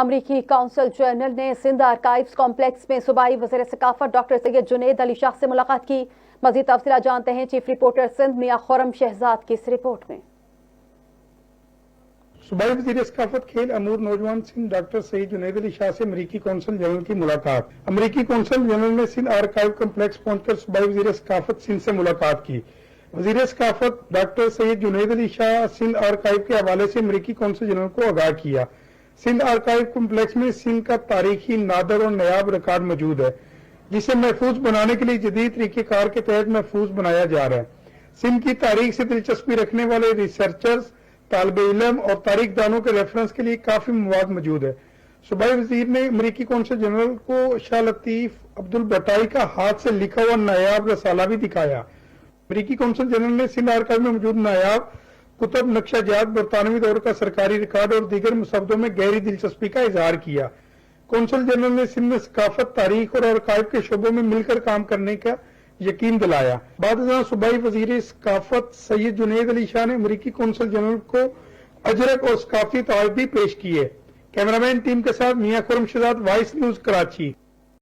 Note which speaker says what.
Speaker 1: امریکی council general نے Sindh archives complex میں صوبائی وزیر ثقافت ڈاکٹر سید جنید علی شاہ سے ملاقات کی۔ مزید تفصیلات جانتے ہیں چیف رپورٹر سندھ میاں خرم شہزاد کی اس رپورٹ میں۔
Speaker 2: صوبائی وزیر ثقافت کھیل امور نوجوان سندھ ڈاکٹر سید جنید علی شاہ سے امریکی کونسل جنرل کی ملاقات۔ امریکی کونسل جنرل نے سندھ آرکائیو کمپلیکس پہنچ کر صوبائی وزیر ثقافت سندھ سے ملاقات کی۔ وزیر ثقافت ڈاکٹر سید جنید علی شاہ سندھ آرکائیو کے حوالے سے امریکی کونسل جنرل کو آگاہ کیا۔ سندھ آرکائیو کمپلیکس میں سندھ کا تاریخی نادر اور نایاب ریکارڈ موجود ہے، جسے محفوظ بنانے کے لیے جدید طریقہ کار کے تحت محفوظ بنایا جا رہا ہے۔ سندھ کی تاریخ سے دلچسپی رکھنے والے ریسرچرز، طالب علم اور تاریخ دانوں کے ریفرنس کے لیے کافی مواد موجود ہے۔ صوبائی وزیر نے امریکی کونسل جنرل کو شاہ لطیف عبدالبٹائی کا ہاتھ سے لکھا ہوا نایاب رسالہ بھی دکھایا۔ امریکی کونسل جنرل نے سندھ آرکائیو میں موجود نایاب کتب، نقشہ جات، برطانوی دور کا سرکاری ریکارڈ اور دیگر مسودوں میں گہری دلچسپی کا اظہار کیا۔ کونسل جنرل نے سندھ میں ثقافت، تاریخ اور آرکائیو کے شعبوں میں مل کر کام کرنے کا یقین دلایا۔ بعد ازاں صوبائی وزیر ثقافت سید جنید علی شاہ نے امریکی کونسل جنرل کو اجرک اور ثقافتی تحائف بھی پیش کیے۔ کیمرامین ٹیم کے ساتھ میاں خرم شہزاد، وائس نیوز، کراچی۔